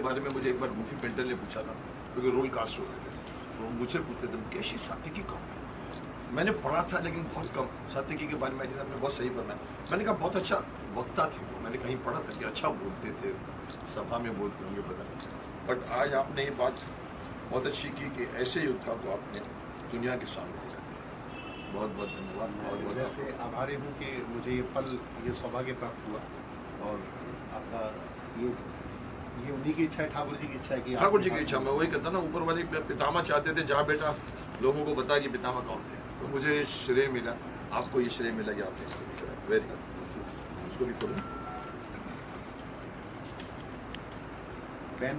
बारे में मुझे एक बार गुफी पेंटर ने पूछा था, क्योंकि रोल कास्ट हो रहे थे, तो मुझे पूछते थे मुकेश ये सात्विकी कौन है। मैंने पढ़ा था लेकिन बहुत कम सात्विकी के बारे में। जैसे आपने बहुत सही फरमाया, मैंने कहा बहुत अच्छा वक्ता थे वो, मैंने कहीं पढ़ा था कि अच्छा बोलते थे, सभा में बोलते होंगे पता नहीं। बट आज आपने ये बात बहुत अच्छी की कि ऐसे योद्धा को आपने दुनिया के सामने दिया। बहुत बहुत धन्यवाद। बहुत बहुत वैसे आभारी हूँ कि मुझे ये पल, ये सौभाग्य प्राप्त हुआ, और आपका ये उन्हीं की इच्छा है, ठाकुर जी की इच्छा है कि ठाकुर जी की इच्छा। मैं वही कहता ना, ऊपर वाले पितामह चाहते थे जहाँ बेटा लोगों को बता कि पितामह कौन थे, तो मुझे श्रेय मिला, आपको ये श्रेय मिला कि आपने इसको भी कराया। Very good. उसको भी खोलो पेन।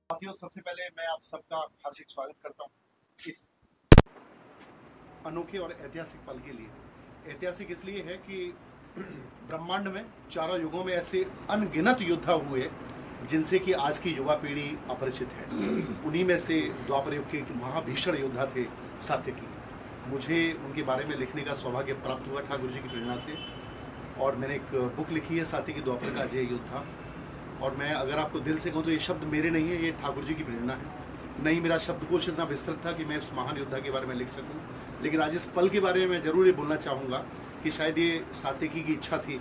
साथियों, सबसे पहले मैं आप सबका हार्दिक स्वागत करता हूँ इस अनोखे और ऐतिहासिक पल के लिए। ऐतिहासिक इसलिए है कि ब्रह्मांड में चारों युगों में ऐसे अनगिनत योद्धा हुए जिनसे कि आज की युवा पीढ़ी अपरिचित है। उन्हीं में से द्वापर युग के एक महाभीषण योद्धा थे सात्विकी। मुझे उनके बारे में लिखने का सौभाग्य प्राप्त हुआ ठाकुर जी की प्रेरणा से, और मैंने एक बुक लिखी है सात्विकी द्वापर का अजय योद्धा। और मैं अगर आपको दिल से कहूँ तो ये शब्द मेरे नहीं है, ये ठाकुर जी की प्रेरणा है। नहीं मेरा शब्दकोश इतना विस्तृत था कि मैं उस महान योद्धा के बारे में लिख सकूं, लेकिन आज इस पल के बारे में मैं जरूर ये बोलना चाहूँगा कि शायद ये सात्विकी की इच्छा थी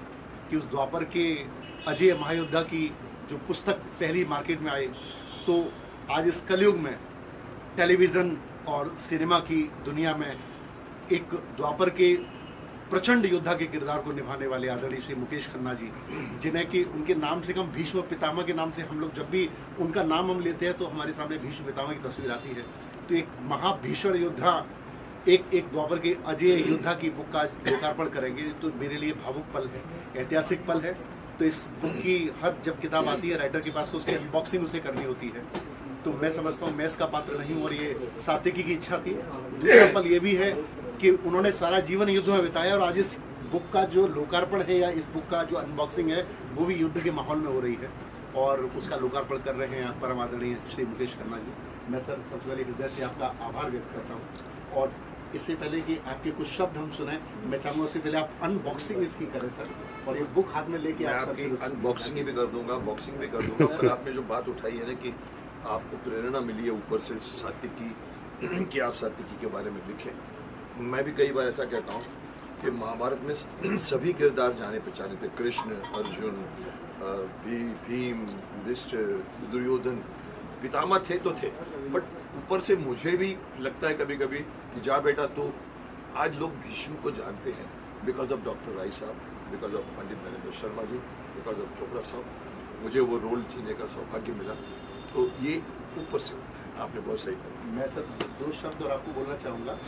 कि उस द्वापर के अजय महायोद्धा की जो पुस्तक पहली मार्केट में आई, तो आज इस कलयुग में टेलीविज़न और सिनेमा की दुनिया में एक द्वापर के प्रचंड योद्धा के किरदार को निभाने वाले आदरणीय श्री मुकेश खन्ना जी, जिन्हें कि उनके नाम से कम भीष्म पितामह के नाम से हम लोग जब भी उनका नाम हम लेते हैं तो हमारे सामने भीष्म पितामह की तस्वीर आती है। तो एक महाभीषण योद्धा, एक द्वापर के अजय योद्धा की बुक का लोकार्पण करेंगे, तो मेरे लिए भावुक पल है, ऐतिहासिक पल है। तो इस बुक की हर जब किताब आती है राइटर के पास, तो उसकी अनबॉक्सिंग उसे करनी होती है। तो मैं समझता हूँ मैं इसका पात्र नहीं हूँ, और ये सात्विकी की इच्छा थी। दूसरा पल ये भी है कि उन्होंने सारा जीवन युद्ध में बिताया, और आज इस बुक का जो लोकार्पण है या इस बुक का जो अनबॉक्सिंग है वो भी युद्ध के माहौल में हो रही है, और उसका लोकार्पण कर रहे हैं परम आदरणीय श्री मुकेश खन्ना जी। मैं सर सबसे पहले हृदय से आपका आभार व्यक्त करता हूँ। और इससे पहले कि आपके कुछ शब्द हम सुने, मैं चाहूँगा उससे पहले आप अनबॉक्सिंग इसकी करें सर, और ये बुक हाथ में लेके मैं आपकी अनबॉक्सिंग भी कर दूंगा, बॉक्सिंग भी कर दूंगा। पर आपने जो बात उठाई है ना कि आपको प्रेरणा मिली है ऊपर से सात्विकी कि आप सात्विकी के बारे में लिखें, मैं भी कई बार ऐसा कहता हूँ कि महाभारत में सभी किरदार जाने पहचाने थे। कृष्ण, अर्जुन, भीम, युधिष्ठिर, दुर्योधन, पितामह थे तो थे, बट ऊपर से मुझे भी लगता है कभी कभी कि जा बेटा तो आज लोग भीष्म को जानते हैं because of doctor Rai Sahab, because of Pandit Narendra Sharma ji, because of Chopra Sahab. मुझे वो रोल जीने का सौभाग्य मिला, तो ये ऊपर से होता है। आपने बहुत सही कहा। मैं सर दो शब्द और आपको बोलना चाहूँगा,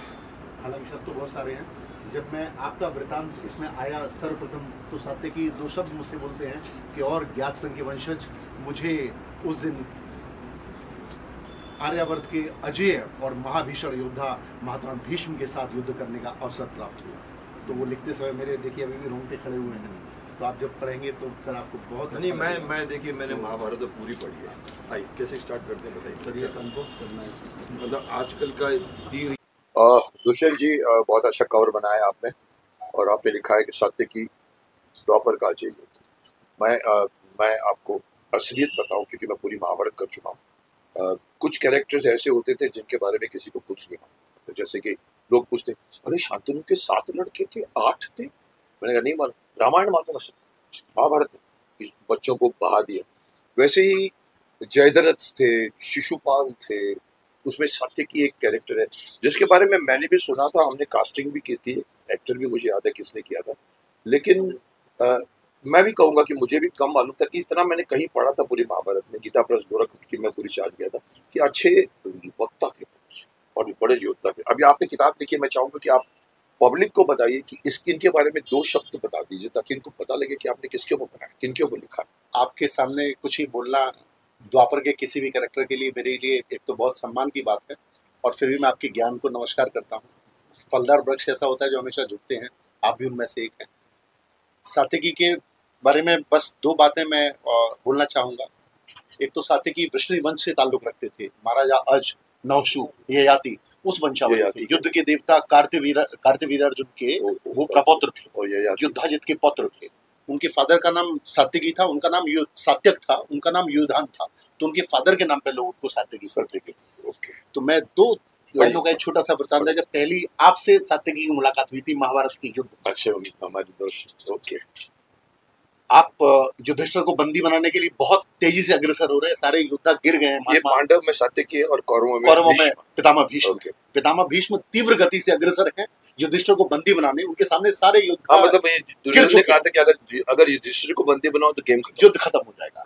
हालांकि शब्द तो बहुत सारे हैं। जब मैं आपका वृतांत इसमें आया सर्वप्रथम, तो सात्विकी दो शब्द मुझसे बोलते हैं कि और ज्ञात संघ के वंशज, मुझे उस दिन आर्यावर्त के अजय और महाभीषण योद्धा महात्मा भीष्म के साथ युद्ध करने का अवसर प्राप्त हुआ। तो वो लिखते समय मेरे देखिए अभी भी रोंगटे खड़े हुए हैं। तो आप जब पढ़ेंगे तो सर आपको बहुत नहीं, मैं देखिए मैंने महाभारत पूरी पढ़ी है। आइए कैसे स्टार्ट करते हैं बताइए सर। ये अनबॉक्स करना है, मतलब आजकल का तीन। दुष्यंत जी बहुत अच्छा कवर बनाया आपने, और आपने लिखा है कि सात्विकी द्वापर का अजय युद्ध। मैं आपको असलियत बताऊं, क्योंकि मैं पूरी महाभारत कर चुका हूँ। कुछ कैरेक्टर्स ऐसे होते थे जिनके बारे में किसी को कुछ नहीं मालूम, जैसे कि लोग पूछते अरे शांतनु के 7 लड़के थे, 8 थे। मैंने कहा नहीं मालूम, रामायण मालूम है, महाभारत में बच्चों को बहा दिया। वैसे ही जयद्रथ थे, शिशुपाल थे, उसमें सात्विकी एक कैरेक्टर है जिसके बारे में मैंने भी सुना था, हमने कास्टिंग भी की थी, एक्टर भी मुझे याद है किसने किया था। लेकिन मैं भी कहूंगा कि मुझे भी कम मालूम था कि इतना मैंने कहीं पढ़ा था पूरी महाभारत में, गीता प्लस गोरखपुर की मैं पूरी चाट गया था कि अच्छे वक्ता थे और बड़े योद्धा थे। अभी आपने किताब लिखी, मैं चाहूंगा कि आप पब्लिक को बताइए कि इनके बारे में 2 शब्द बता दीजिए ताकि इनको पता लगे कि आपने किसके ऊपर बनाया, किनके ऊपर लिखा। आपके सामने कुछ ही बोलना द्वापर के किसी भी कैरेक्टर के लिए मेरे लिए एक तो बहुत सम्मान की बात है, और फिर भी मैं आपके ज्ञान को नमस्कार करता हूँ। फलदार वृक्ष ऐसा होता है जो हमेशा झुकते हैं, आप भी उनमें से एक हैं। सात्विकी के बारे में बस 2 बातें मैं बोलना चाहूँगा एक तो सात्यकी वृष्णि वंश से ताल्लुक रखते थे, महाराजा अज, नहुषु, ययाति, उस वंशावली से। युद्ध के देवता कार्तवीर अर्जुन के वो प्रपौत्र थे, युद्धाजित के पौत्र थे। उनके फादर का नाम सात्यकी था, उनका नाम सात्यक था, उनका नाम युधान था, तो उनके फादर के नाम पे लोग उनको सात्यकी करते थे। ओके, तो मैं 2 लाइनों का एक छोटा सा वृत्तांत है। जब पहली आपसे सात्यकी की मुलाकात हुई थी महाभारत के युद्ध, अच्छे हमारे दोस्त। ओके, आप युधिष्ठिर को बंदी बनाने के लिए बहुत तेजी से अग्रसर हो रहे हैं, सारे योद्धा गिर गए हैं। ये पांडव में सात्यकी है और कौरवों में पितामह भीष्म। पितामह भीष्म तीव्र गति से अग्रसर हैं युधिष्ठिर को बंदी बनाने, उनके सामने सारे योद्धा। मतलब दुर्योधन ने कहा था कि अगर युधिष्ठिर को बंदी बनाओ तो युद्ध खत्म हो जाएगा,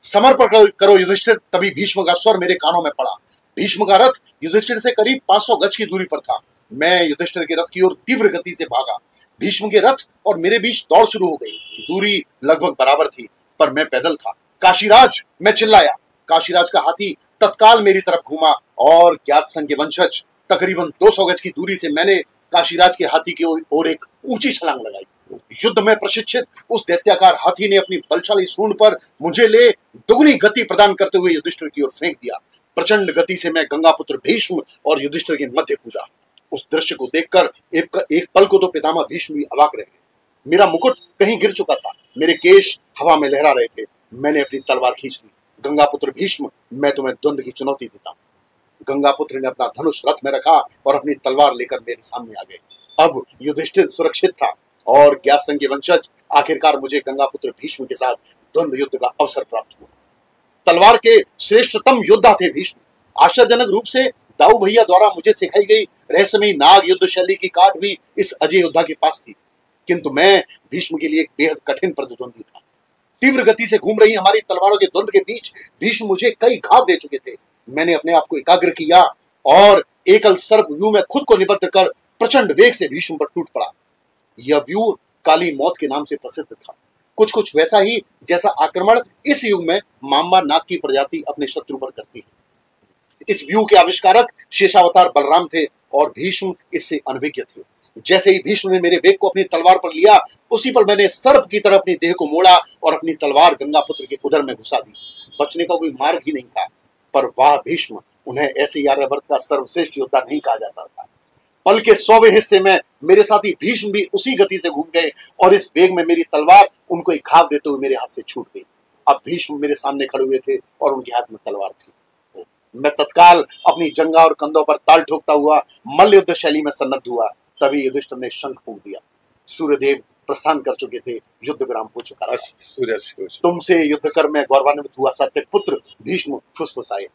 समर्पण करो युधिष्ठिर। तभी भीष्म का स्वर मेरे कानों में पड़ा। भीष्म का रथ युधिष्ठिर से करीब 500 गज की दूरी पर था। मैं युधिष्ठिर के रथ की ओर तीव्र गति से भागा। भीष्म के रथ और मेरे बीच दौड़ शुरू हो गई। दूरी लगभग बराबर थी, पर मैं पैदल था। काशीराज, मैं चिल्लाया। काशीराज का हाथी तत्काल मेरी तरफ घूमा और ज्ञात संघ के वंशज तकरीबन 200 गज की दूरी से मैंने काशीराज के हाथी की ओर एक ऊंची छलांग लगाई। युद्ध में प्रशिक्षित उस दैत्याकार हाथी ने अपनी बलशाली सूंड पर मुझे ले दुगनी गति प्रदान करते हुए युधिष्ठिर की ओर फेंक दिया। प्रचंड गति से मैं गंगापुत्र भीष्म और युधिष्ठिर के मध्य कूदा। उस दृश्य को देखकर एक पल को तो पितामह भीष्म भी अवाक रह गए। मेरा मुकुट कहीं गिर चुका था, मेरे केश हवा में लहरा रहे थे। मैंने अपनी तलवार खींच ली। गंगापुत्र भीष्म, मैं तुम्हें द्वंद्व की चुनौती देता हूँ। गंगापुत्र ने अपना धनुष रथ में रखा और अपनी तलवार लेकर मेरे सामने आ गए। अब युधिष्ठिर सुरक्षित था और ज्ञात संघ के वंशज। आखिरकार मुझे गंगापुत्र भीष्म के साथ द्वंद्व युद्ध का अवसर प्राप्त हुआ। तलवार के श्रेष्ठतम योद्धा थे भीष्म। आश्चर्यजनक रूप से दाऊ भैया द्वारा मुझे सिखाई गई रहस्यमयी नाग युद्ध शैली की काट भी इस अजय योद्धा के पास थी, किंतु मैं भीष्म के लिए एक बेहद कठिन प्रतिद्वंदी था। तीव्र गति से घूम रही हमारी तलवारों के द्वंद्व के बीच भीष्म मुझे कई घाव दे चुके थे। मैंने अपने आप को एकाग्र किया और एकल सर्प व्यू में खुद को निबद्ध कर प्रचंड वेग से भीष्म पर टूट पड़ा। यह व्यू काली मौत के नाम से प्रसिद्ध था, कुछ वैसा ही जैसा आक्रमण इस युग में मांबा नाग की प्रजाति अपने शत्रु पर करती है। इस व्यू के आविष्कारक शेषावतार बलराम थे और भीष्म इससे अनभिज्ञ थे। जैसे ही भीष्म ने मेरे वेग को अपनी तलवार पर लिया, उसी पर मैंने सर्प की तरह अपनी देह को मोड़ा और अपनी तलवार गंगापुत्र के उदर में घुसा दी। बचने का कोई मार्ग ही नहीं था। पर वाह भीष्म, उन्हें ऐसे आर्यावर्त का सर्वश्रेष्ठ योद्धा नहीं कहा जाता था। पल के 100वें हिस्से में मेरे साथी भीष्म भी उसी गति से घूम गए और इस वेग में मेरी तलवार उनको एक घाव देते हुए मेरे हाथ से छूट गई। अब भीष्म मेरे सामने खड़े हुए थे और उनके हाथ में तलवार थी। मैं तत्काल अपनी जंगा और कंधों पर ताल ठोकता हुआ मल्ल युद्ध शैली में सन्नद्ध हुआ। तभी युधिष्ठिर ने शंख फूंक दिया। सूर्यदेव प्रस्थान कर चुके थे, युद्ध विराम हो चुका था। तुमसे युद्ध कर मैं गौरवान्वित हुआ सत्य पुत्र भीष्म फुसफुसाए।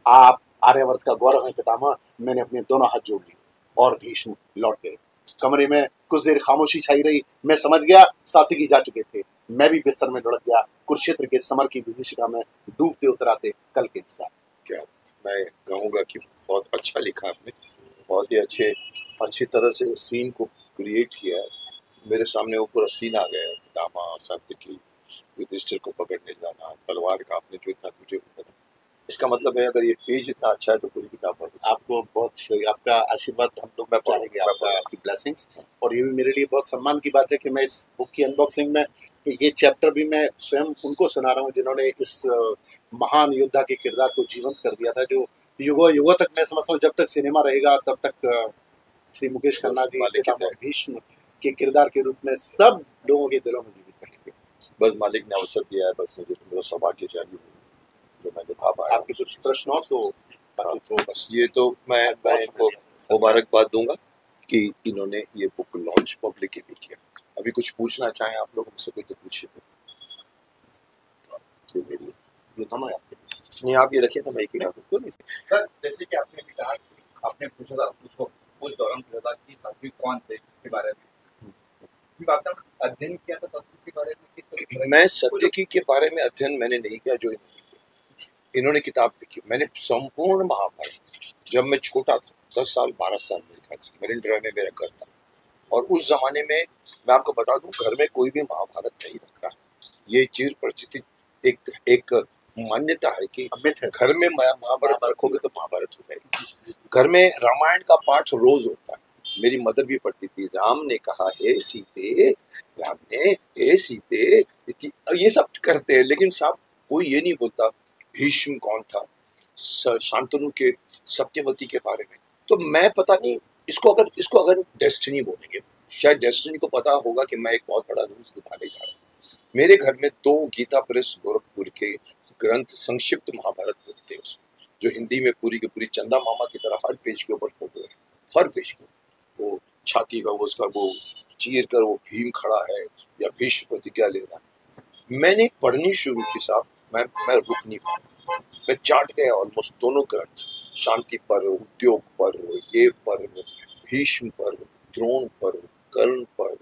आप आर्यावर्त का गौरव है पितामह। मैंने अपने दोनों हाथ जोड़ लिए और भीष्म लौट गए। कमरे में कुछ देर खामोशी छाई रही। मैं समझ गया सात्यकी जा चुके थे। मैं भी बिस्तर में लुढ़क गया। कुरुक्षेत्र के समर की विभीषिका में डूबते उतराते कल के इंतजार। क्या मैं कहूँगा कि बहुत अच्छा लिखा आपने, बहुत ही अच्छी तरह से सीन को क्रिएट किया है। मेरे सामने वो पूरा सीन आ गया है। पितामह, सात्यकी, युधिष्ठिर को पकड़ने जाना, तलवार का आपने जो इतना मुझे, इसका मतलब है अगर ये पेज इतना अच्छा है तो पूरी किताब बहुत। आपको बहुत आपका आशीर्वाद हम लोग चाहेंगे, आपकी ब्लेसिंग्स। और ये भी मेरे लिए बहुत सम्मान की बात है कि मैं इस बुक की अनबॉक्सिंग में ये चैप्टर भी मैं स्वयं उनको सुना रहा हूँ जिन्होंने इस महान योद्धा के किरदार को जीवंत कर दिया था, जो युगों तक मैं समझता हूँ जब तक सिनेमा रहेगा तब तक श्री मुकेश खन्ना जी भीष्म के किरदार के रूप में सब लोगों के दिलों में जीवित रहेंगे। बस मालिक ने अवसर दिया है, बस मुझे मेरा सौभाग्य चाहिए जो मैं निभा पाया। आपके कुछ प्रश्न हो तो बस ये तो मैं इनको मुबारकबाद दूंगा कि इन्होंने ये बुक लॉन्च पब्लिकली किया। अभी कुछ पूछना चाहें आप लोग मुझसे, कोई तो पूछिए। नहीं आप ये रखिए तो मैं सर, जैसे कि आपने भी कहा, आपने पूछा था उसको उस दौरान पूछा था कि सात्विक कौन थे, इसके बारे में अध्ययन किया था। सात्विक के बारे में किस तरह? मैं सात्विकी के बारे में अध्ययन मैंने नहीं किया जो इन्होंने किया। इन्होंने किताब लिखी। मैंने संपूर्ण महाभारत, जब मैं छोटा था 10 साल 12 साल मेरे ख्याल से, मरिंड्रा में मेरा घर था और उस जमाने में मैं आपको बता दूं घर में कोई भी महाभारत नहीं रख रहा। ये चिर परिचित एक मान्यता है कि घर में महाभारत रखोगे तो महाभारत हो जाएगी। घर में रामायण का पाठ रोज होता है। मेरी मदर भी पढ़ती थी, राम ने कहा हे सीते, राम ने हे सीते, ये सब करते हैं। लेकिन साहब कोई ये नहीं बोलता भीष्म कौन था, शांतनु के सत्यवती के बारे में। तो मैं पता नहीं इसको अगर डेस्टिनी बोलेंगे, शायद डेस्टिनी को पता होगा कि मैं एक बहुत बड़ा रूल निभाने जा रहा हूँ। मेरे घर में 2 गीता प्रेस गोरखपुर के ग्रंथ संक्षिप्त महाभारत मिलते हैं, उसमें जो हिंदी में पूरी की पूरी चंदा मामा की तरह हर पेज के ऊपर फोटो है, हर पेज के वो छाती का उसका वो चीर कर वो भीम खड़ा है या भीष्म प्रतिज्ञा ले रहा है। मैंने पढ़नी शुरू की साहब, मैं रुक नहीं पाया, मैं चाट गया ऑलमोस्ट दोनों ग्रंथ, शांति पर्व, उद्योग पर्व, ये पर्व, भीष्म पर्व, द्रोण पर्व, कर्ण पर्व।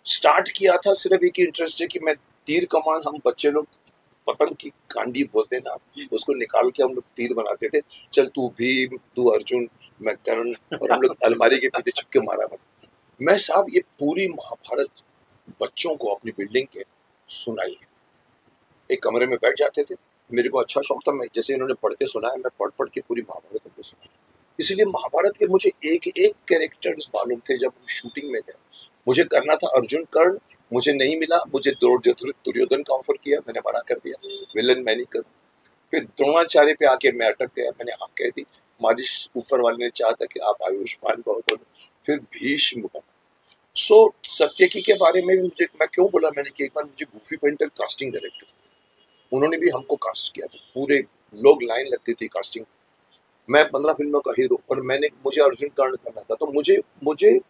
स्टार्ट किया था सिर्फ एक इंटरेस्ट है कि मैं तीर कमान, हम बच्चे लोग पतंग की कांडी बोलते ना, उसको निकाल के हम लोग तीर बनाते थे, चल तू भीम, तू अर्जुन, मैं कर्ण, और हम लोग अलमारी के पीछे छुप के मारा। मैं साहब ये पूरी महाभारत बच्चों को अपनी बिल्डिंग के सुनाई है। एक कमरे में बैठ जाते थे, मेरे को अच्छा शौक था, मैं जैसे इन्होंने पढ़ के सुनाया, मैं पढ़ के पूरी महाभारत उनको सुनाई। इसलिए महाभारत के मुझे एक एक कैरेक्टर्स मालूम थे। जब शूटिंग में गया, मुझे करना था अर्जुन कर्ण, मुझे नहीं मिला, मुझे दुर्योधन का ऑफर किया, मैंने मना कर दिया, विलन मैं नहीं करूँ। फिर द्रोणाचार्य पे आके मैं अटक गया, मैंने हाँ कह दी, मालिश ऊपर वाले ने चाहा था कि आप आयुष्मान बहुत बोलो। फिर भीष्म बना। सो सत्यकी के बारे में भी मुझे, मैं क्यों बोला मैंने कि एक बार मुझे गूफी पेंटर कास्टिंग डायरेक्टर थे, उन्होंने भी हमको कास्ट किया था, पूरे लोग लाइन लगती थी कास्टिंग। मैं 15 फिल्मों का हीरो और मुझे अर्जुन कर्ण करना था। तो मुझे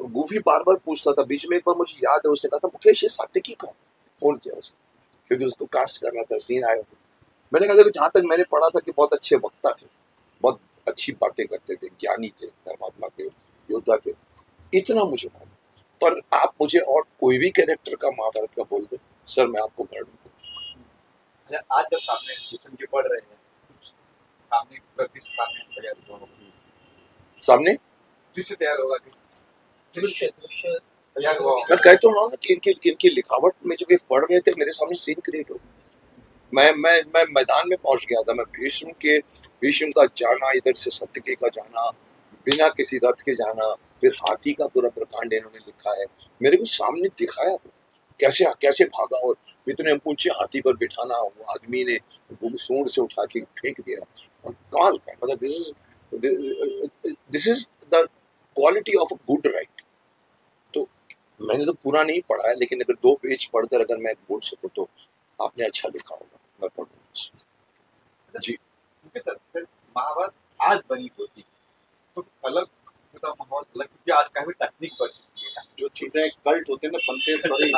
गूफी बार बार पूछता था। बीच में एक बार मुझे याद है उसने कहा था, मुकेश ये सात्यकी कौन, फोन किया उसने, क्योंकि उसको कास्ट करना था, सीन आया। मैंने कहा जहाँ तक मैंने पढ़ा था कि बहुत अच्छे वक्ता थे, बहुत अच्छी बातें करते थे, ज्ञानी थे, धर्मात्मा थे, योद्धा थे, इतना मुझे मालूम। पर आप मुझे और कोई भी कैरेक्टर का महाभारत का बोल दो सर, मैं आपको कर दूंगा। आज जब सामने भीष्म जी पढ़ रहे हैं, सामने दृश्य तैयार होगा कि दृश्य तैयार मैं होगा। कहता हूँ ना कि इनकी लिखावट में जब ये पढ़ रहे थे, मेरे सामने सीन क्रिएट हो गया। मैं मैदान में पहुंच गया था। मैं भीष्म का जाना, इधर से सत्यकी का जाना, बिना किसी रथ के जाना, फिर हाथी का पूरा प्रकांड इन्होंने लिखा है, मेरे को सामने दिखाया कैसे भागा और इतने ऊंचे हाथी पर बिठाना, वो आदमी ने सूंड से उठा के फेंक दिया, और कमाल का, मतलब this is the quality of a good right. तो मैंने तो पूरा नहीं पढ़ा है, लेकिन अगर 2 पेज पढ़कर अगर मैं बोल सकूं तो आपने अच्छा लिखा होगा, मैं पढ़ूंगा जी। ओके सर, फिर महाभारत आज बनी होती तो अलग होता माहौल, अलग, क्योंकि आज काफी तकनीक बढ़ चुकी है। जो चीजें कल्ट होते हैं ना, बनते हैं सॉरी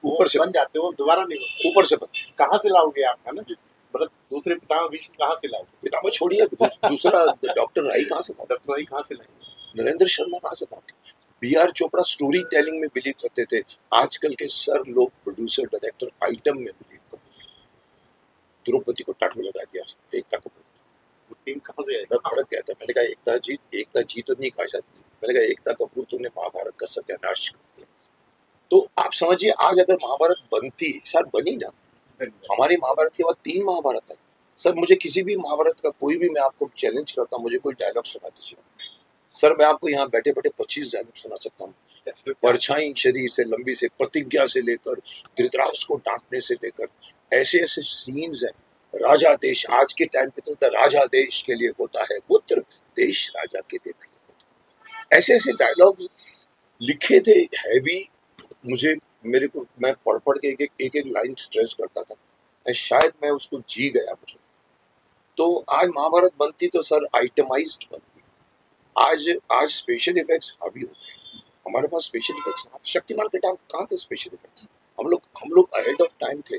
ऊपर से बन जाते हैं, वो दोबारा नहीं होते। ऊपर से बनते। कहाँ से लाओगे आप, है ना, मतलब दूसरे पितामह भीष्म कहाँ से लाओगे? पितामह छोड़िए, दूसरा डॉक्टर राई कहाँ से लाओगे? डॉक्टर राई कहाँ से लाएंगे? नरेंद्र शर्मा कहाँ से लाओगे? BR चोपड़ा स्टोरी टेलिंग में बिलीव करते थे, आजकल के सर लोग प्रोड्यूसर डायरेक्टर आइटम में बिलीव करते हैं। द्रौपदी को टाटू लगा दिया, एकता कपूर, टीम कहाँ से मैं भड़क गया था। मैंने कहा एकता जी तो नहीं कहा जाती, मैंने कहा एकता कपूर तुमने महाभारत का सत्यानाश कर दिया। तो आप समझिए, आज अगर महाभारत बनती, सर बनी ना, हमारी महाभारत के बाद 3 महाभारत है सर। मुझे किसी भी महाभारत का कोई भी, मैं आपको चैलेंज करता हूँ, मुझे कोई डायलॉग सुना दीजिए सर, मैं आपको यहाँ बैठे बैठे 25 डायलॉग सुना सकता हूँ। परछाई शरीर से लंबी से, प्रतिज्ञा से लेकर, धृतराष्ट्र को डांटने से लेकर, ऐसे ऐसे सीन्स हैं। राजा देश, आज के टाइम पे तो राजा देश के लिए होता है पुत्र, देश राजा के लिए नहीं होता। ऐसे ऐसे डायलॉग लिखे थे, हैवी। मेरे को मैं पढ़ के एक लाइन स्ट्रेस करता था, शायद मैं उसको जी गया मुझे। तो आज महाभारत बनती तो सर आइटमाइज्ड बनती। आज स्पेशल इफेक्ट्स हावी हो गए, हमारे पास स्पेशल इफेक्ट्स। शक्तिमान के टाइम कहाँ थे स्पेशल इफेक्ट्स? हम लोग अहेड ऑफ टाइम थे।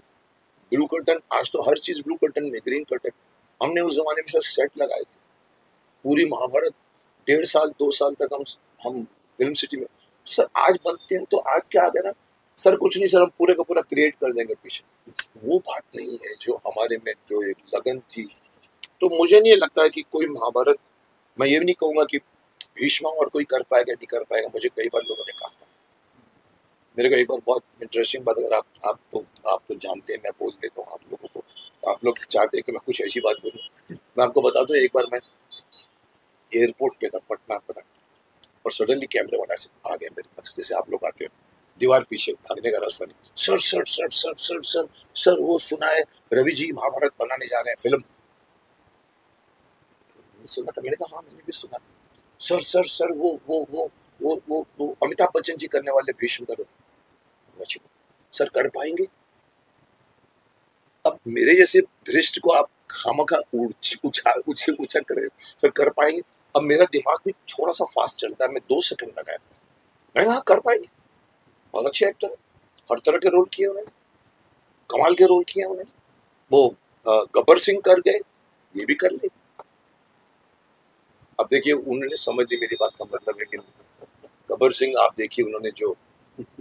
ब्लू कर्टन, आज तो हर चीज ब्लू कर्टन में, ग्रीन कर्टन। हमने उस जमाने में सर सेट लगाए थे। पूरी महाभारत 1.5 साल 2 साल तक हम फिल्म सिटी में। सर आज बनते हैं तो आज क्या आ गया ना सर, कुछ नहीं सर, हम पूरे का पूरा क्रिएट कर देंगे पीछे। वो बात नहीं है जो हमारे में जो एक लगन थी। तो मुझे नहीं लगता है कि कोई महाभारत, मैं ये भी नहीं कहूंगा कि भीष्म और कोई कर पाएगा नहीं कर पाएगा। मुझे कई बार लोगों ने कहा था, मेरे को एक बार बहुत इंटरेस्टिंग बात, अगर आप तो जानते हैं, मैं बोल देता हूँ आप लोगों को, आप लोग चाहते हैं कि मैं कुछ ऐसी बात बोलूँ। मैं आपको बता दूं, एक बार मैं एयरपोर्ट पे था, पटना पता, और सडनली कैमरे वाला से आ गया मेरे पास, जैसे आप लोग आते हो, दीवार पीछे, भागने का रास्ता नहीं। Sir sir sir sir sir sir sir वो सुना है रवि जी महाभारत बनाने जा रहे हैं फिल्म। सुना था, मैंने कहा हाँ मैंने भी सुना। सर सर सर वो अमिताभ बच्चन जी करने वाले भीष्म करो। सर कर पाएंगे? अब मेरे जैसे धृष्ट को आप खामखा ऊंचा कर रहे हो, सर कर पाएंगे? अब मेरा दिमाग भी थोड़ा सा फास्ट चलता है, मैं 2 सेकंड लगाया, मैंने कहा कर पाएंगे। बहुत अच्छे एक्टर है, हर तरह के रोल किए उन्होंने, कमाल के रोल किए उन्होंने। वो गब्बर सिंह कर गए, ये भी कर ले। अब देखिए उन्होंने समझ ली मेरी बात का मतलब, लेकिन गब्बर सिंह आप देखिए उन्होंने जो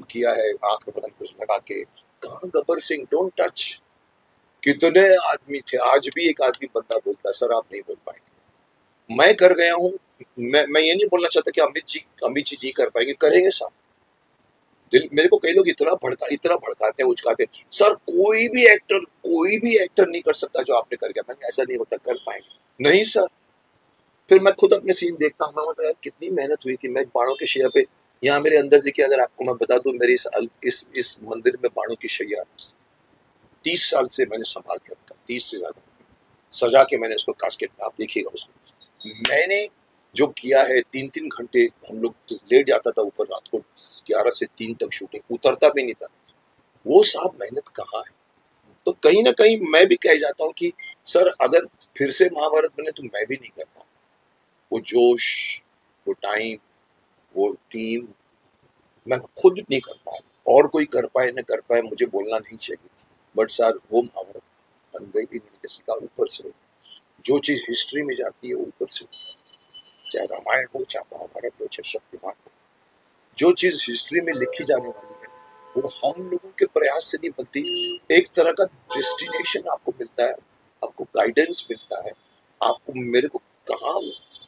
किया है, आंख में पता कुछ लगा के, कहाँ गब्बर सिंह, डोंट टच। कितने आदमी थे, आज भी एक आदमी बंदा बोलता है सर आप नहीं बोल पाएंगे। मैं कर गया हूँ, मैं ये नहीं बोलना चाहता कि अमित जी नहीं कर पाएंगे, करेंगे साहब। दिल मेरे को कई लोग इतना भड़काते हैं, उचकाते हैं, सर कोई भी एक्टर नहीं कर सकता जो आपने कर गया। मैंने ऐसा नहीं होता, कर पाएंगे नहीं सर। फिर मैं खुद अपने सीन देखता हूँ, मैं बोलता यार कितनी मेहनत हुई थी। मैं बाणों की शैया पे, यहाँ मेरे अंदर देखिए, अगर आपको मैं बता दूं, मेरे इस मंदिर में बाणों की शैया 30 साल से मैंने संभाल के रखा, 30 से ज्यादा सजा के मैंने उसको कास्केट में, आप देखिएगा उसको। मैंने जो किया है, 3-3 घंटे हम लोग लेट जाता था ऊपर, रात को 11 से 3 तक शूटिंग, उतरता भी नहीं था। वो साहब मेहनत कहाँ है? तो कहीं ना कहीं मैं भी कह जाता हूँ कि सर अगर फिर से महाभारत बने तो मैं भी नहीं कर पाऊँ। वो जोश, वो टाइम, वो टीम मैं खुद नहीं कर पाऊँ, और कोई कर पाए न कर पाए मुझे बोलना नहीं चाहिए, बट सर वो महाभारत बन गई भी नहीं। किसी का ऊपर से जो चीज हिस्ट्री में जाती है ऊपर से, चाहे रामायण हो, चाहे महाभारत हो, चाहे शक्तिमान हो, जो चीज हिस्ट्री में लिखी जाने वाली है वो हम लोगों के प्रयास से नहीं बनती। एक तरह का डेस्टिनेशन आपको मिलता है, आपको गाइडेंस मिलता है। आपको, मेरे को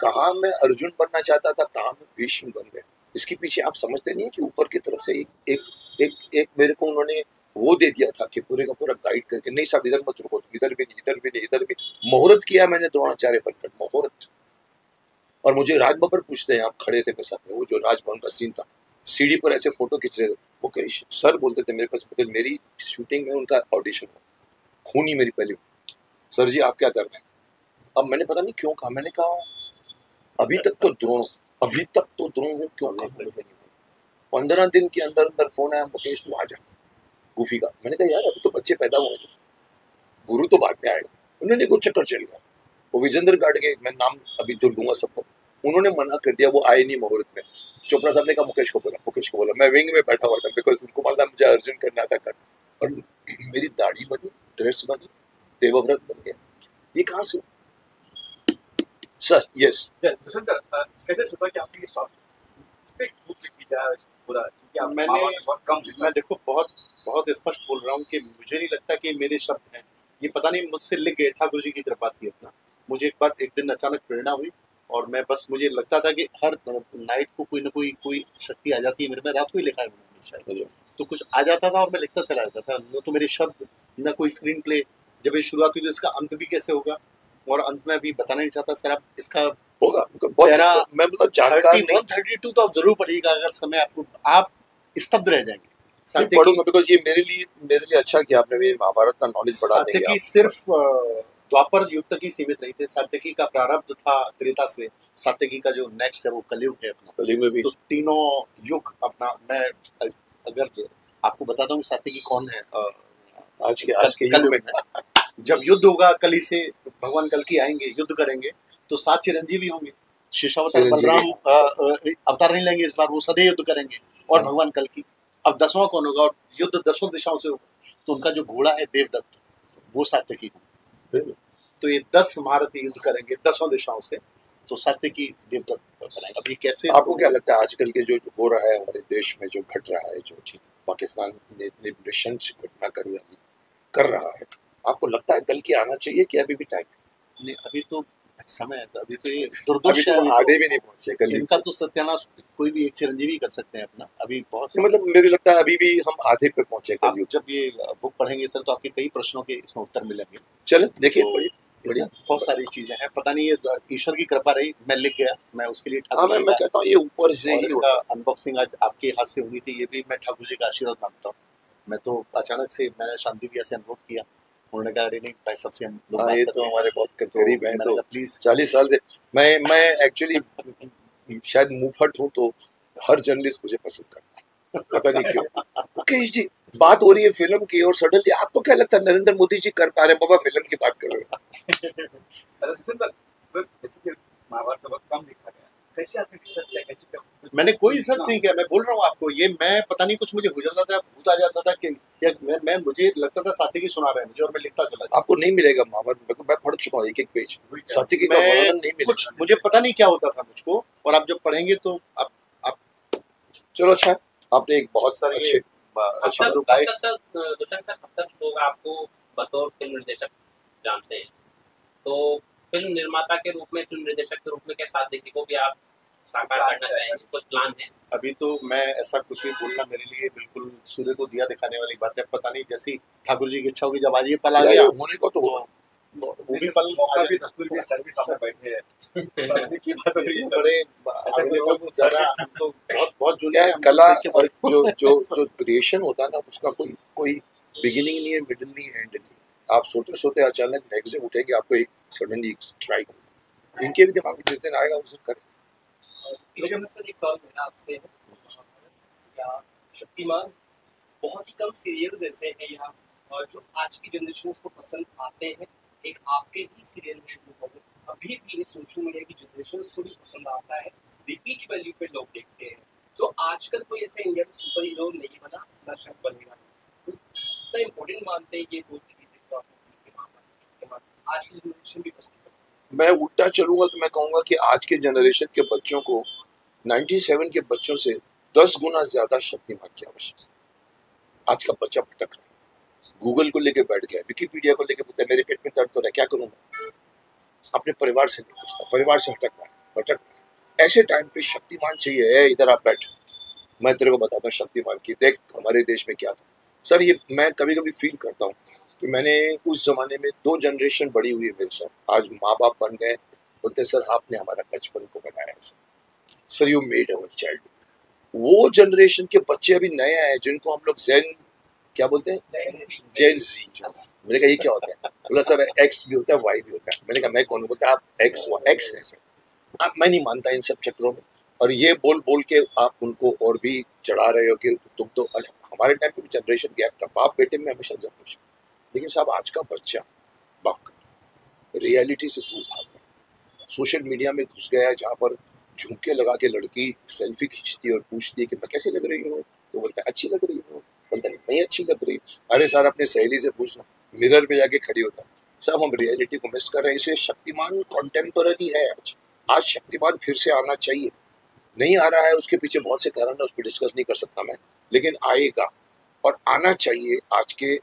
कहाँ मैं अर्जुन बनना चाहता था, कहाँ मैं भीष्म बन गया, इसके पीछे आप समझते नहीं है कि ऊपर की तरफ से एक मेरे को उन्होंने वो दे दिया था कि पूरे का पूरा गाइड करके, नहीं साहब इधर मत रुको, इधर भी नहीं, इधर भी नहीं, इधर भी। मुहूर्त किया मैंने द्रोणाचार्य बनकर, मुहूर्त। और मुझे राजबब्बर पूछते हैं, आप खड़े थे मेरे साथ में, वो जो राजभवन का सीन था, सीढ़ी पर ऐसे फोटो खींच रहे थे, वो सर बोलते थे मेरे पास, मेरी शूटिंग में उनका ऑडिशन हुआ, खूनी मेरी पहली, सर जी आप क्या कर रहे हैं? अब मैंने पता नहीं क्यों कहा, मैंने कहा अभी तक तो द्रोण हूँ, क्यों कहा? 15 दिन के अंदर अंदर फोन आया, मुकेश तू आ जा गूफी का। मैंने कहा यार अभी तो बच्चे पैदा हुए हैं, गुरु तो बाद में आएगा। उन्होंने कुछ चक्कर चल गया, वो विजेंद्र गार्ड के, मैं नाम अभी तो दूंगा सबको, उन्होंने मना कर दिया, वो आए नहीं मुहूर्त में। चोपड़ा साहब ने कहा मुकेश को बोला, मैं विंग में बैठा हुआ था, बिकॉज उनको मालूम मुझे अर्जुन करना था कर, और मेरी दाढ़ी बनी, ड्रेस बनी, देवव्रत बन गया। ये कहाँ से सर? यस कैसे सोचा कि आपकी मैं देखो बहुत स्पष्ट बोल रहा हूँ कि मुझे नहीं लगता कि मेरे शब्द हैं, ये पता नहीं मुझसे लिख गए, ठाकुर जी की कृपा थी अपना। मुझे एक दिन अचानक प्रेरणा हुई, और मैं बस, मुझे लगता था कि हर नाइट को कोई ना कोई शक्ति आ जाती है मेरे में। रात को ही लिखा है मैंने शायद, तो कुछ आ जाता था और मैं लिखता चला जाता था। न तो मेरे शब्द, न कोई स्क्रीन प्ले। जब ये शुरुआत हुई तो इसका अंत भी कैसे होगा, और अंत में अभी बताना नहीं चाहता सर। आप इसका होगा, मैं मतलब जानकार नहीं, 132 तो आप जरूर पढ़िएगा, अगर समय आपको, आप स्तब्ध रह जाएंगे। पढ़ूंगा, बिकॉज़ ये मेरे लिए अच्छा कि आपने मेरी महाभारत का नॉलेज बढ़ा दिया। सात्यकी सिर्फ द्वापर युग तक ही सीमित नहीं थे, सात्यकी का प्रारब्ध था त्रेता से, सात्यकी का जो नेक्स्ट है वो कलयुग है अपना। कलयुग में भी तो तीनों युग अपना, मैं अगर आपको बताता हूँ सात्यकी कौन है, आज के युग में जब युद्ध होगा, कली से भगवान कल्कि आएंगे, युद्ध करेंगे, तो 7 चिरंजीवी होंगे। शेषावतार बलराम अवतार नहीं लेंगे इस बार, वो सदैव युद्ध करेंगे, और भगवान कल्कि। अब 10वां कौन होगा, और युद्ध 10 दिशाओं से होगा, तो उनका जो घोड़ा है देवदत्त, वो सात्यकी होगा। तो ये 10 महारथी युद्ध करेंगे 10 दिशाओं से, तो सात्यकी देवदत्त बनाएंगे। अब ये कैसे, आपको क्या लगता है आजकल के जो हो रहा है हमारे देश में, जो घट रहा है, जो पाकिस्तान ने घटना कर रहा है, आपको लगता है कल की आना चाहिए कि अभी भी टाइम नहीं? अभी तो समय है, अभी तो ये दुर्दोष है, आधे भी नहीं पहुंचे कल। इनका तो सत्यानाश कोई भी एक चिरंजीवी कर सकते हैं अपना, अभी बहुत मतलब मुझे लगता है अभी भी हम आधे पे पहुंचे। आप जब ये बुक पढ़ेंगे सर, तो आपके कई प्रश्नों के इसमें उत्तर मिलेंगे। चलो देखिए, बढ़िया। बहुत सारी चीजें हैं, पता नहीं ये ईश्वर की कृपा रही, मैं लिख गया, मैं उसके लिए हाँ, मैं कहता हूँ ये ऊपर से और ही इसका होता अनबॉक्सिंग आज आपके हाथ से हुई थी, ये भी मैं ठाकुर जी का आशीर्वाद मानता हूँ। मैं तो अचानक से मैंने शांति भैया से अनुरोध किया, उन्होंने कहा अरे नहीं भाई सबसे हम लोग हाँ, बात ये करते तो हैं। हमारे बहुत करीब है। मैंने तो कहा प्लीज 40 साल से मैं एक्चुअली शायद मुंहफट हूँ, तो हर जर्नलिस्ट मुझे पसंद करता है, पता नहीं क्यों। मुकेश जी, बात हो रही है फिल्म की और सडनली आपको क्या लगता है नरेंद्र मोदी जी कर पा रहे हैं? बाबा फिल्म की बात कर रहे हैं। जैसे कि महाभारत का बहुत कम लिखा गया, कैसे आपने रिसर्च किया, कैसे क्या? मैंने कोई रिसर्च नहीं किया, मैं बोल रहा हूँ आपको, ये मैं पता नहीं कुछ मुझे हो जाता था, भूत आ जाता था कि या मैं मुझे लगता था साथी की सुना रहे हैं मुझे और मैं लिखता चला जाता। आपको नहीं मिलेगा महाभारत, मैं पढ़ चुका हूँ एक पेज, सात्विकी का मैं वर्णन नहीं कुछ मिलेगा। मुझे पता नहीं क्या होता था मुझको, और आप जब पढ़ेंगे तो आप चलो अच्छा, आपने एक बहुत सर अच्छे अच्छा अब लोग तक आए। दुष्यंत सर, अब तक लोग आपको बतौर फिल्म निर्देशक जानते हैं, तो फिल्म निर्माता के रूप में, फिल्म निर्देशक के रूप में क्या सात्विकी को भी आप साकार करना चाहेंगे? कुछ प्लान है? अभी तो मैं ऐसा कुछ भी बोलना मेरे लिए बिल्कुल सूर्य को दिया दिखाने वाली बात है, पता नहीं जैसी ठाकुर जी की इच्छा होगी, जब आज ये पल आ गया होने को तो होगा। वो भी पल मौका आ भी जाए। दस्तूर के सर भी सामने बैठे हैं। सात्विकी बात हो रही है सर। बड़े ऐसा अगले कोई को ज्यादा हम तो बहुत जुड़े क्या हैं, है, हम कला देख के बड़े जो क्रिएशन होता है ना, उसका कोई बिगिनिंग नहीं है, मिडिल नहीं है, एंड नहीं है। आप सोते सोते अचानक नेक्स्ट डे उठेंगे, आपको एक सडनली स्ट्राइक होगा। इनके भी दिमाग में जिस दिन आएगा उस दिन करें। लेकिन सर एक सवाल मेरा आपसे है, क्या शक्तिमान बहुत ही कम सीरियल ऐसे हैं यहाँ और जो आज की जनरेशन को पसंद आते हैं, एक आपके ही सीरियल है जो अभी भी सोशल मीडिया की जनरेशन को भी पसंद आता है, रिपीट वैल्यू पे लोग देखते हैं, तो आजकल कोई ऐसे इंडिया में सुपर हीरो नहीं बना, ना शायद बनेगा। तो इतना इम्पोर्टेंट मानते हैं ये दो चीजें जो आप आज की जनरेशन भी पसंद करती है? मैं उल्टा चलूंगा तो मैं कहूंगा कि आज के जनरेशन के बच्चों को 97 के बच्चों से 10 गुना ज्यादा शक्तिमान की आवश्यकता है। आज का बच्चा भटक रहा है, गूगल को लेके बैठ गया, विकिपीडिया को लेके पूछता है मेरे पेट में दर्द हो रहा है क्या करूंगा, अपने परिवार से नहीं पूछता, परिवार से भटक रहा है। ऐसे टाइम पे शक्तिमान चाहिए। इधर आप बैठ, मैं तेरे को बताता हूँ शक्तिमान की, देख हमारे देश में क्या था। सर ये मैं कभी कभी फील करता हूँ कि मैंने उस जमाने में 2 जनरेशन बड़ी हुई है मेरे साथ, आज माँ बाप बन गए, बोलते सर आपने हमारा बचपन को बनाया है sir, you made our child. वो जनरेशन के बच्चे अभी नए आए जिनको हम लोग जेन क्या बोलते हैं, जेन जी। मैंने कहा ये क्या होता है? बोला सर एक्स भी होता है वाई भी होता है। मैंने कहा मैं कौन हूँ? बोलता आप एक्स है सर। अब मैं नहीं मानता इन सब चक्रों में, और ये बोल बोल के आप उनको और भी चढ़ा रहे हो कि तुम तो, हमारे टाइम पे भी जनरेशन गैप था, बाप बेटे में हमेशा जनरेशन, लेकिन साहब आज का बच्चा माफ कर रियलिटी से दूर भाग रहा है, सोशल मीडिया में घुस गया है जहाँ पर झुमके लगा के लड़की सेल्फी खींचती है और पूछती है कि मैं कैसी लग रही हूँ, तो बोलता है अच्छी लग रही हूँ, बोलता है नहीं अच्छी लग रही। अरे सर अपनी सहेली से पूछना, मिरर पे जाके खड़ी होता है। सब हम रियलिटी को मिस कर रहे हैं, इसलिए शक्तिमान कॉन्टेम्पररी है। आज शक्तिमान फिर से आना चाहिए, नहीं आ रहा है उसके पीछे बहुत से कारण है, उस पर डिस्कस नहीं कर सकता मैं, लेकिन आएगा और आना चाहिए। आज के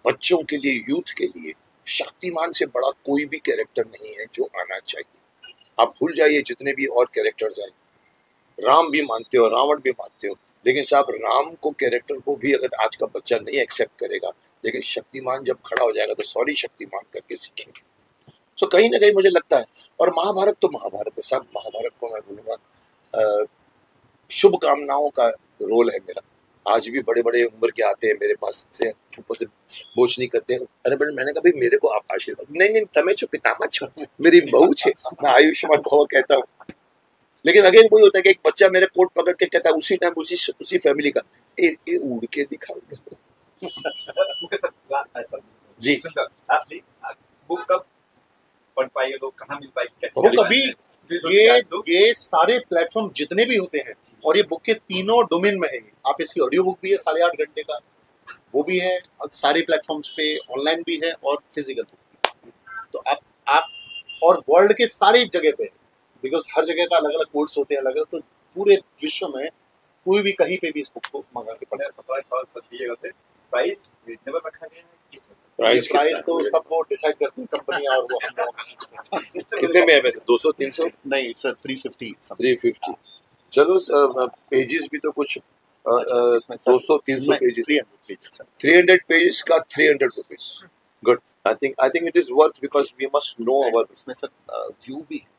बच्चों के लिए, यूथ के लिए शक्तिमान से बड़ा कोई भी कैरेक्टर नहीं है जो आना चाहिए। आप भूल जाइए जितने भी और कैरेक्टर्स आए, राम भी मानते हो, रावण भी मानते हो, लेकिन साहब राम को कैरेक्टर को भी अगर आज का बच्चा नहीं एक्सेप्ट करेगा, लेकिन शक्तिमान जब खड़ा हो जाएगा तो सॉरी शक्तिमान करके सीखेंगे। सो कहीं ना कहीं मुझे लगता है, और महाभारत तो महाभारत है साहब, महाभारत को मैं बोलूँगा शुभकामनाओं का रोल है मेरा। आज भी बड़े बड़े उम्र के आते हैं मेरे पास से, ऊपर से बोझ नहीं करते हैं। अरे बड़े मैंने कहा भाई मेरे को आप आशीर्वाद, नहीं तमें छो पितामा छो, मेरी बहू छे, मैं आयुष्मान भव कहता हूँ। लेकिन अगेन वही होता है कि एक बच्चा मेरे कोट पकड़ के कहता है उसी टाइम उसी फैमिली का, ए उड़ के दिखाओ जी। सर आप बुक कब पढ़ पाएंगे, लोग कहाँ मिल पाएगी, कैसे वो कभी ये सारे प्लेटफॉर्म जितने भी होते हैं, और ये बुक के तीनों डोमेन में है। आप इसकी ऑडियो बुक भी है 8.5 घंटे का, वो भी है, और सारे प्लेटफॉर्म्स पे ऑनलाइन भी है और फिजिकल बुक भी। तो आप और वर्ल्ड के सारी जगह पे, बिकॉज हर जगह का अलग अलग कोड्स होते हैं अलग अलग, तो पूरे विश्व में कोई भी कहीं पे भी इस बुक को मंगा के पढ़ सकता है। प्राइस रिजनेबल रखा गया है, किस प्राइस तो सब वो डिसाइड करती है कंपनियां, और वो हम लोग कितने में है वैसे? 200-300? नहीं, इट्स 350 350। चलो पेजेस भी तो कुछ 200-300 पेजेस, 300 पेजेस का 300 rupees. Good. I think it is worth because we must know our. इसमें सर व्यू भी है,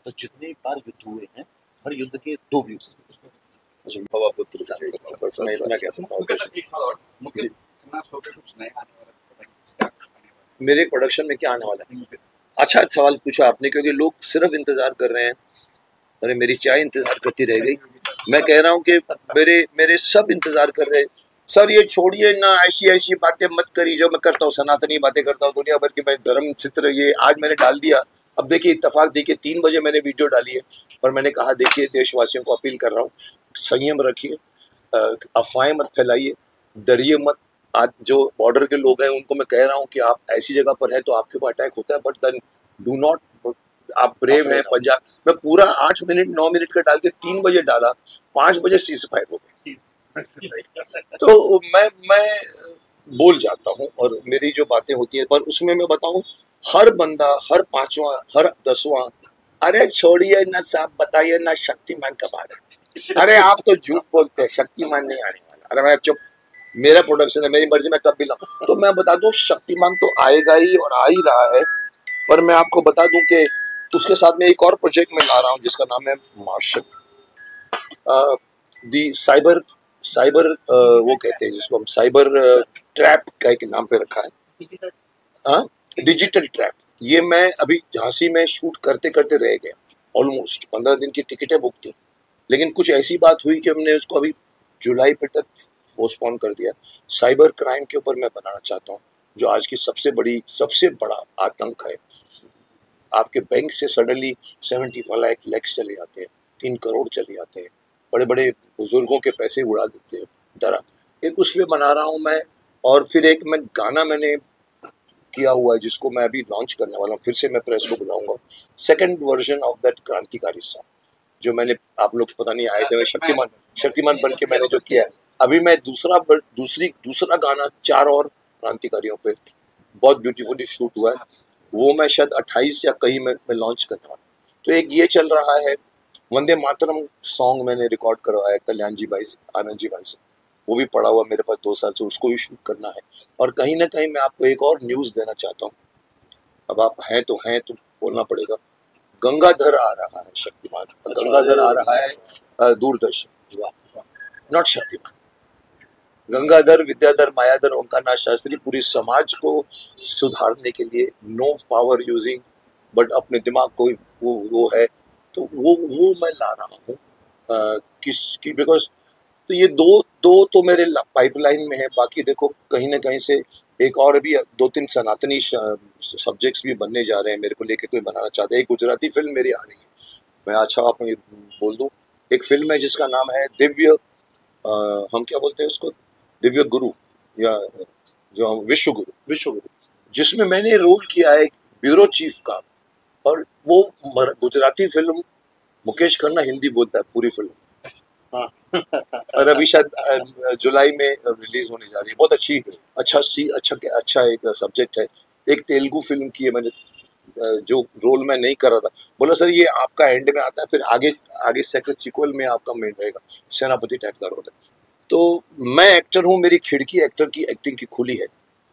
तो जितने बार युद्ध हुए हैं हर युद्ध के 2 व्यूज हवा पुत्र बस मैं इतना कह सकता हूँ। मुकेश सर, एक सवाल और, मुकेश सिन्हा शो पे कुछ नया आने वाला है, क्या आने वाला मेरे प्रोडक्शन में क्या आने वाला है? है मुकेश? अच्छा सवाल पूछा आपने, क्योंकि लोग सिर्फ इंतजार कर रहे हैं। अरे मेरी चाय इंतजार करती रह गई। मैं कह रहा हूँ कि मेरे सब इंतजार कर रहे हैं। सर ये छोड़िए ना, ऐसी ऐसी बातें मत करिए जो मैं करता हूँ, सनातनी बातें करता हूँ दुनिया भर की। मैं धर्म चित्र ये आज मैंने डाल दिया। अब देखिए इत्तेफाक देखिए 3 बजे मैंने वीडियो डाली है, पर मैंने कहा देखिए देशवासियों को अपील कर रहा हूँ, संयम रखिए, अफवाहें मत फैलाइए, डरिए मत। आज जो बॉर्डर के लोग हैं उनको मैं कह रहा हूँ कि आप ऐसी जगह पर है तो आपके ऊपर अटैक होता है, बट देन डू नॉट, आप ब्रेव हैं। पंजाब में पूरा 8 मिनट 9 मिनट का डाल के 3 बजे डाला, 5 बजे सीज फायर हो गए। तो मैं बोल जाता हूँ और मेरी जो बातें होती हैं, पर उसमें मैं बताऊँ हर बंदा, हर 5वां, हर 10वां, अरे छोड़िए ना साहब, बताइए ना शक्तिमान कब आ रहा है। अरे आप तो झूठ बोलते हैं, शक्तिमान नहीं आने वाला। अरे मैं चुप, मेरा प्रोडक्शन है, मेरी मर्जी, मैं कब भी लाऊं। तो मैं बता दूं शक्तिमान तो आएगा ही और आ ही रहा है। पर मैं आपको बता दूं कि उसके साथ में एक और प्रोजेक्ट में ला रहा हूं जिसका नाम है मार्शल, दी साइबर वो कहते हैं जिसको हम साइबर ट्रैप का एक नाम पे रखा है, डिजिटल ट्रैप। ये मैं अभी झांसी में शूट करते करते रह गया, ऑलमोस्ट 15 दिन की टिकटें बुक थी, लेकिन कुछ ऐसी बात हुई कि हमने उसको अभी जुलाई पे तक पोस्टपोन कर दिया। साइबर क्राइम के ऊपर मैं बनाना चाहता हूँ, जो आज की सबसे बड़ा आतंक है। आपके बैंक से सडनली 75 लाख चले जाते हैं, 3 करोड़ चले जाते हैं, बड़े बड़े बुजुर्गों के पैसे उड़ा देते हैं, डरा। एक उस पे बना रहा हूँ मैं, और फिर एक मैं गाना मैंने किया हुआ है जिसको मैं अभी लॉन्च करने वाला हूँ, फिर से मैं प्रेस को बुलाऊंगा। सेकंड वर्जन ऑफ दैट क्रांतिकारी सॉन्ग जो मैंने, आप लोग पता नहीं आए थे, मैं शक्तिमान बन के मैंने जो किया है। अभी मैं दूसरा गाना 4 और क्रांतिकारियों पे बहुत ब्यूटीफुली शूट हुआ है, वो मैं शायद 28 या कहीं में लॉन्च करने वाला हूँ। तो एक ये चल रहा है, वंदे मातरम सॉन्ग मैंने रिकॉर्ड करवाया कल्याण जी भाई से, आनंद जी भाई से, वो भी पड़ा हुआ मेरे पास 2 साल से, उसको भी शूट करना है। और कहीं ना कहीं मैं आपको एक और न्यूज़ देना चाहता हूँ, अब आप हैं तो बोलना पड़ेगा। गंगाधर आ रहा है शक्तिमान, गंगाधर आ रहा है दूरदर्शन, नॉट शक्तिमान। गंगाधर, विद्याधर, मायाधर, ओंकारनाथ शास्त्री पूरी समाज को सुधारने के लिए, नो पावर यूजिंग, बट अपने दिमाग को वो है, तो वो मैं ला रहा हूँ किसकी, बिकॉज तो ये दो तो मेरे पाइपलाइन में है। बाकी देखो कहीं ना कहीं से एक और भी 2-3 सनातनी सब्जेक्ट्स भी बनने जा रहे हैं, मेरे को लेके कोई बनाना चाहते हैं। एक गुजराती फिल्म मेरी आ रही है, मैं अच्छा आपको ये बोल दूं, एक फिल्म है जिसका नाम है दिव्य, हम क्या बोलते हैं उसको, दिव्य गुरु, या जो हम विश्व गुरु, जिसमें मैंने रोल किया है एक ब्यूरो चीफ का। और वो गुजराती फिल्म, मुकेश खन्ना हिंदी बोलता है पूरी फिल्म, और अभी शायद जुलाई में रिलीज होने जा रही है। बहुत अच्छा एक सब्जेक्ट है। एक तेलुगु फिल्म की है मैंने, जो रोल मैं नहीं कर रहा था, बोला सर ये आपका एंड में आता है, फिर आगे सेकंड सीक्वल में आपका मेन रहेगा, सेनापति टाइप का रोल है। तो मैं एक्टर हूँ, मेरी खिड़की एक्टर की एक्टिंग की खुली है,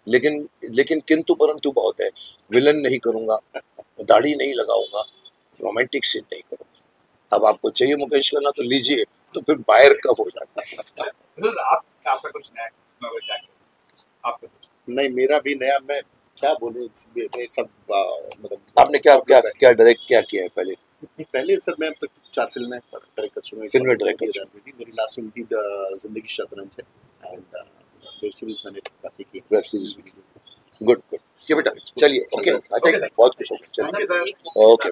लेकिन किंतु परंतु बहुत है। विलन नहीं करूंगा, दाढ़ी नहीं लगाऊंगा, रोमांटिक सीन नहीं करूंगा। अब आपको चाहिए मुकेश खन्ना तो लीजिए, तो फिर बाहर कब हो जाता है। सर आपका कुछ नया आपका नहीं, मेरा भी नया, मैं क्या बोले, सब मतलब आपने क्या डायरेक्ट क्या किया है पहले सर मैं अब तक 4 फिल्में डायरेक्ट कर चुका हूँ। फिल्में डायरेक्ट कर चुका हूँ। मेरी लास्ट फिल्म थी जिंदगी शतरंज है, एंड वेब सीरीज मैंने काफी की। वेब सीरीज भी गुड ये बेटा, चलिए ओके, बहुत कुछ हो गया, चलिए ओके।